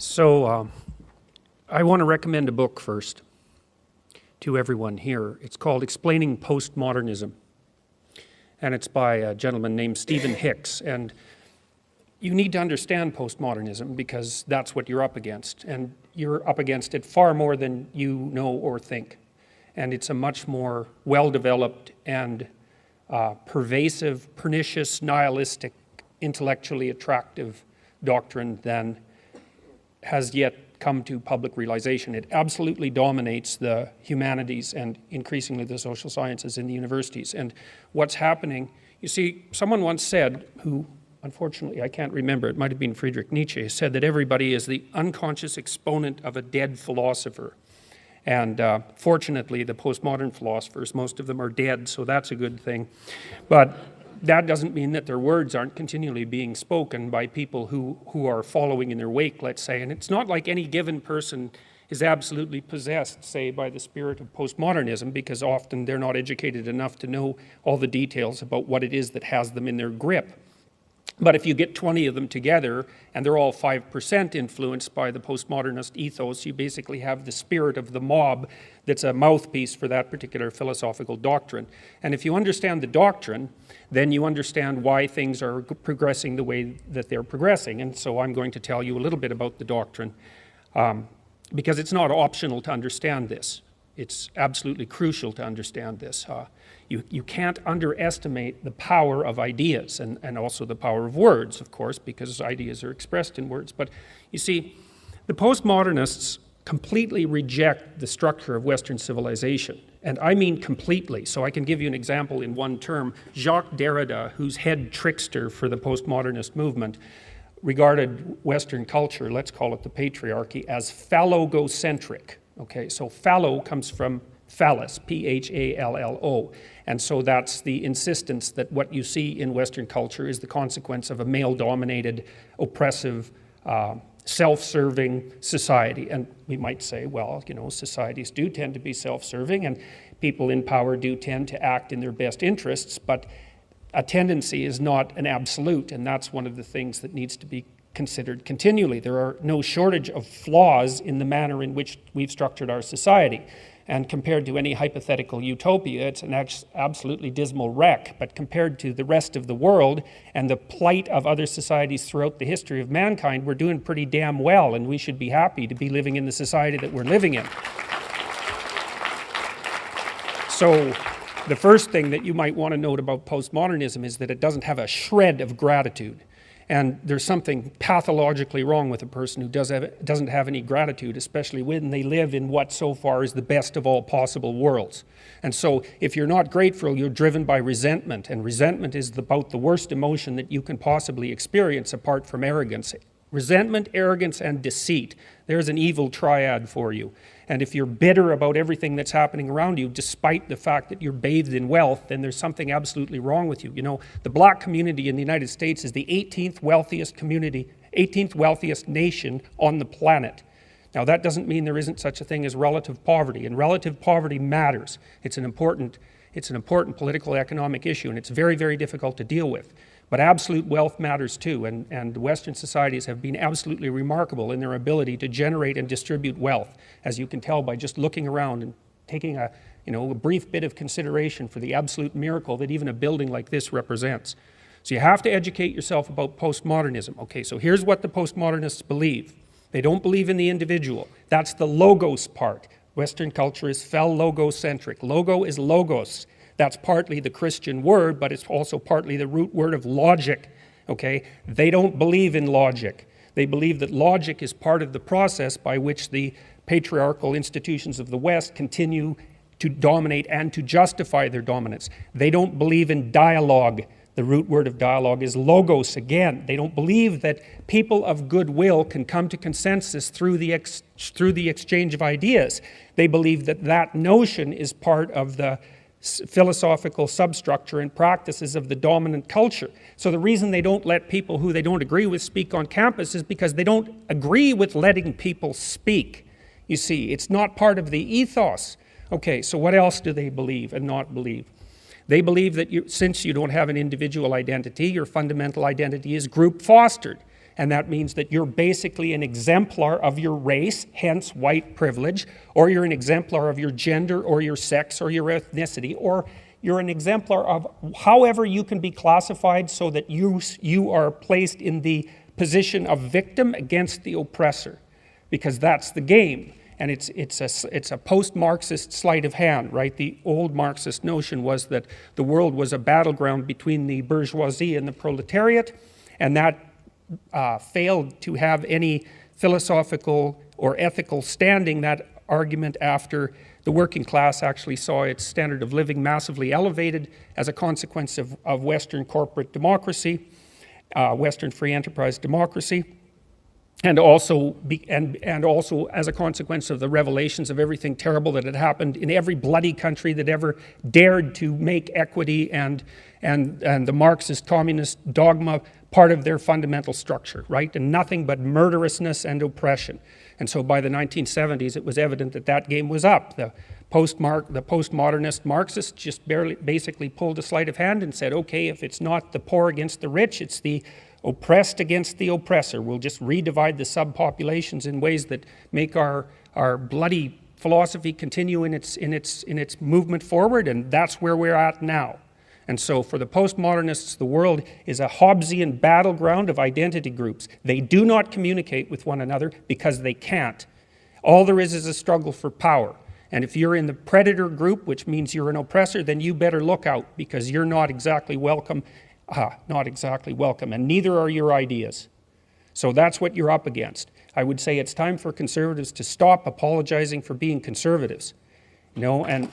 So I want to recommend a book first to everyone here. It's called Explaining Postmodernism, and it's by a gentleman named Stephen Hicks. And you need to understand postmodernism because that's what you're up against, and you're up against it far more than you know or think. And it's a much more well-developed and pervasive, pernicious, nihilistic, intellectually attractive doctrine than has yet come to public realization. It absolutely dominates the humanities and increasingly the social sciences in the universities. And what's happening, you see, someone once said, who unfortunately I can't remember, it might have been Friedrich Nietzsche, said that everybody is the unconscious exponent of a dead philosopher. And fortunately, the postmodern philosophers, most of them are dead, so that's a good thing. But that doesn't mean that their words aren't continually being spoken by people who are following in their wake, let's say. And it's not like any given person is absolutely possessed, say, by the spirit of postmodernism, because often they're not educated enough to know all the details about what it is that has them in their grip. But if you get 20 of them together, and they're all 5% influenced by the postmodernist ethos, you basically have the spirit of the mob that's a mouthpiece for that particular philosophical doctrine. And if you understand the doctrine, then you understand why things are progressing the way that they're progressing. And so I'm going to tell you a little bit about the doctrine, because it's not optional to understand this. It's absolutely crucial to understand this. You can't underestimate the power of ideas and also the power of words, of course, because ideas are expressed in words. But you see, the postmodernists completely reject the structure of Western civilization. And I mean completely. So I can give you an example in one term. Jacques Derrida, who's head trickster for the postmodernist movement, regarded Western culture, let's call it the patriarchy, as phallogocentric. Okay, so phallo comes from phallus, P-H-A-L-L-O. And so that's the insistence that what you see in Western culture is the consequence of a male-dominated, oppressive, self-serving society. And we might say, well, you know, societies do tend to be self-serving, and people in power do tend to act in their best interests, but a tendency is not an absolute, and that's one of the things that needs to be considered continually. There are no shortage of flaws in the manner in which we've structured our society. And compared to any hypothetical utopia, it's an absolutely dismal wreck. But compared to the rest of the world and the plight of other societies throughout the history of mankind, we're doing pretty damn well, and we should be happy to be living in the society that we're living in. So the first thing that you might want to note about postmodernism is that it doesn't have a shred of gratitude. And there's something pathologically wrong with a person who doesn't have any gratitude, especially when they live in what so far is the best of all possible worlds. And so if you're not grateful, you're driven by resentment. And resentment is about the worst emotion that you can possibly experience apart from arrogance. Resentment, arrogance, and deceit. There's an evil triad for you. And if you're bitter about everything that's happening around you, despite the fact that you're bathed in wealth, then there's something absolutely wrong with you. You know, the black community in the United States is the 18th wealthiest community, 18th wealthiest nation on the planet. Now, that doesn't mean there isn't such a thing as relative poverty, and relative poverty matters. It's an important political economic issue, and it's very, very difficult to deal with. But absolute wealth matters too, and Western societies have been absolutely remarkable in their ability to generate and distribute wealth, as you can tell by just looking around and taking a brief bit of consideration for the absolute miracle that even a building like this represents. So you have to educate yourself about postmodernism. Okay, so here's what the postmodernists believe. They don't believe in the individual. That's the logos part. Western culture is phallogocentric. Logo is logos. That's partly the Christian word, but it's also partly the root word of logic, okay? They don't believe in logic. They believe that logic is part of the process by which the patriarchal institutions of the West continue to dominate and to justify their dominance. They don't believe in dialogue. The root word of dialogue is logos again. They don't believe that people of goodwill can come to consensus through the exchange of ideas. They believe that that notion is part of the philosophical substructure and practices of the dominant culture. So the reason they don't let people who they don't agree with speak on campus is because they don't agree with letting people speak. You see, it's not part of the ethos. Okay, so what else do they believe and not believe? They believe that since you don't have an individual identity, your fundamental identity is group fostered. And that means that you're basically an exemplar of your race, hence white privilege, or you're an exemplar of your gender or your sex or your ethnicity, or you're an exemplar of however you can be classified so that you are placed in the position of victim against the oppressor, because that's the game. And it's a post-Marxist sleight of hand, right? The old Marxist notion was that the world was a battleground between the bourgeoisie and the proletariat, and that failed to have any philosophical or ethical standing, that argument, after the working class actually saw its standard of living massively elevated as a consequence of Western corporate democracy, Western free enterprise democracy, and also as a consequence of the revelations of everything terrible that had happened in every bloody country that ever dared to make equity and the Marxist communist dogma part of their fundamental structure, right? And nothing but murderousness and oppression. And so by the 1970s, it was evident that that game was up. The postmodernist Marxists just basically pulled a sleight of hand and said, okay, if it's not the poor against the rich, it's the oppressed against the oppressor. We'll just redivide the subpopulations in ways that make our bloody philosophy continue in its movement forward, and that's where we're at now. And so for the postmodernists, the world is a Hobbesian battleground of identity groups. They do not communicate with one another because they can't. All there is a struggle for power. And if you're in the predator group, which means you're an oppressor, then you better look out, because you're not exactly welcome, and neither are your ideas. So that's what you're up against. I would say it's time for conservatives to stop apologizing for being conservatives. You know, and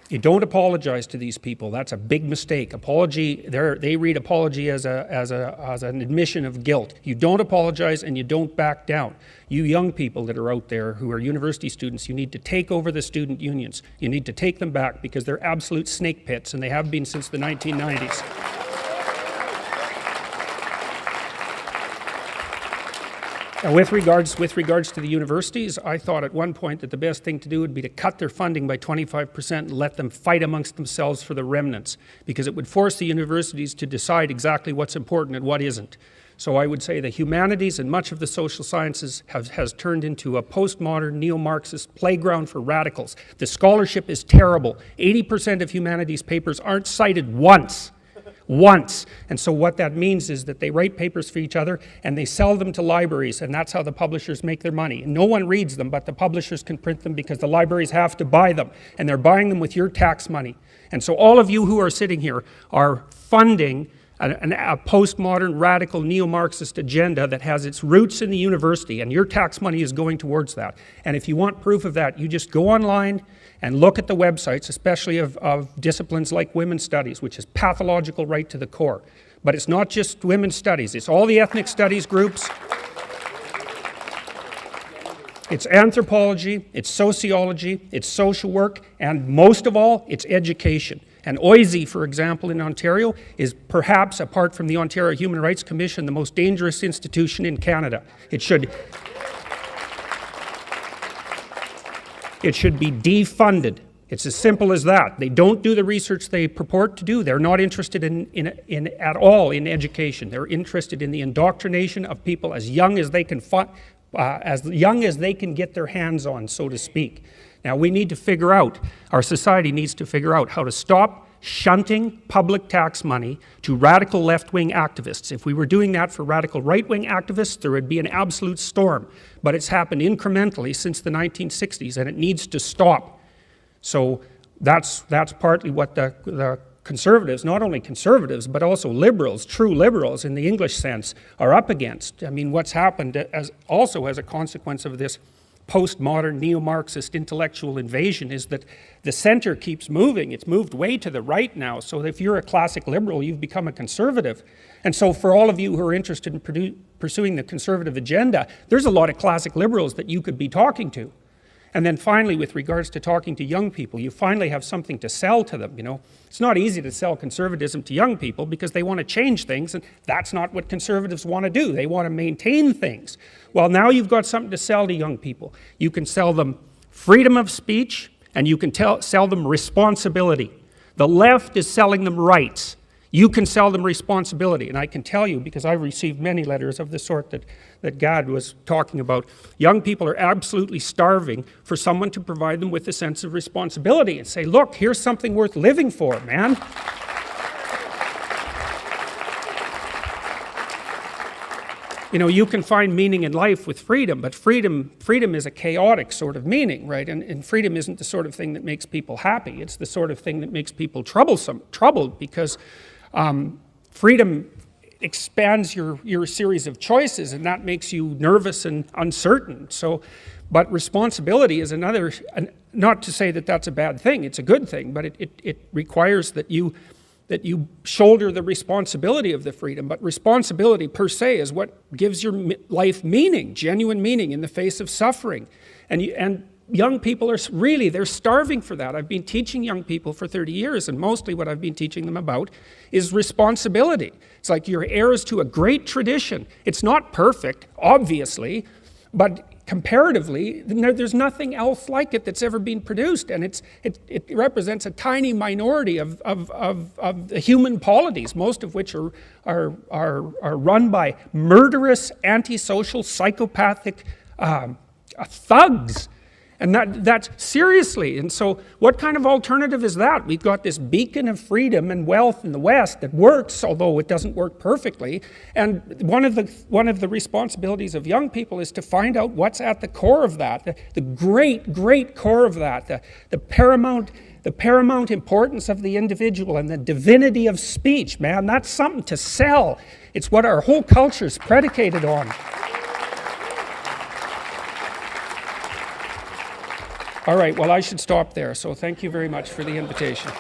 you don't apologize to these people. That's a big mistake. Apology, they read apology as an admission of guilt. You don't apologize and you don't back down. You young people that are out there who are university students, you need to take over the student unions. You need to take them back, because they're absolute snake pits, and they have been since the 1990s. And with regards to the universities, I thought at one point that the best thing to do would be to cut their funding by 25% and let them fight amongst themselves for the remnants, because it would force the universities to decide exactly what's important and what isn't. So I would say the humanities and much of the social sciences has turned into a postmodern neo-Marxist playground for radicals. The scholarship is terrible. 80% of humanities papers aren't cited once. And so what that means is that they write papers for each other and they sell them to libraries, and that's how the publishers make their money. And no one reads them, but the publishers can print them because the libraries have to buy them, and they're buying them with your tax money. And so all of you who are sitting here are funding a postmodern, radical, neo-Marxist agenda that has its roots in the university, and your tax money is going towards that. And if you want proof of that, you just go online and look at the websites, especially of disciplines like women's studies, which is pathological right to the core. But it's not just women's studies, it's all the ethnic studies groups. It's anthropology, it's sociology, it's social work, and most of all, it's education. And OISE, for example, in Ontario, is perhaps, apart from the Ontario Human Rights Commission, the most dangerous institution in Canada. It should be defunded. It's as simple as that. They don't do the research they purport to do. They're not interested at all in education. They're interested in the indoctrination of people as young as they can get their hands on, so to speak. Now, we need to figure out, our society needs to figure out how to stop shunting public tax money to radical left-wing activists. If we were doing that for radical right-wing activists, there would be an absolute storm. But it's happened incrementally since the 1960s, and it needs to stop. So that's partly what the conservatives, not only conservatives, but also liberals, true liberals in the English sense, are up against. I mean, what's happened also as a consequence of this postmodern neo-Marxist intellectual invasion is that the center keeps moving. It's moved way to the right now. So if you're a classic liberal, you've become a conservative. And so for all of you who are interested in pursuing the conservative agenda, there's a lot of classic liberals that you could be talking to. And then finally, with regards to talking to young people, you finally have something to sell to them, you know. It's not easy to sell conservatism to young people because they want to change things, and that's not what conservatives want to do. They want to maintain things. Well, now you've got something to sell to young people. You can sell them freedom of speech, and you can sell them responsibility. The left is selling them rights. You can sell them responsibility. And I can tell you, because I've received many letters of the sort that Gad was talking about, young people are absolutely starving for someone to provide them with a sense of responsibility and say, look, here's something worth living for, man. You know, you can find meaning in life with freedom, but freedom is a chaotic sort of meaning, right? And freedom isn't the sort of thing that makes people happy. It's the sort of thing that makes people troubled, because freedom expands your series of choices, and that makes you nervous and uncertain. So, but responsibility is another, not to say that that's a bad thing, it's a good thing, but it requires that you shoulder the responsibility of the freedom. But responsibility per se is what gives your life meaning, genuine meaning in the face of suffering. And young people are really, they're starving for that. I've been teaching young people for 30 years, and mostly what I've been teaching them about is responsibility. It's like you're heirs to a great tradition. It's not perfect, obviously, but comparatively, there's nothing else like it that's ever been produced, and it represents a tiny minority of the human polities, most of which are run by murderous, antisocial, psychopathic thugs. And that's seriously. And so what kind of alternative is that? We've got this beacon of freedom and wealth in the West that works, although it doesn't work perfectly. And one of the responsibilities of young people is to find out what's at the core of that, the great core of that, the paramount importance of the individual and the divinity of speech. Man, that's something to sell. It's what our whole culture is predicated on. All right, well, I should stop there, so thank you very much for the invitation.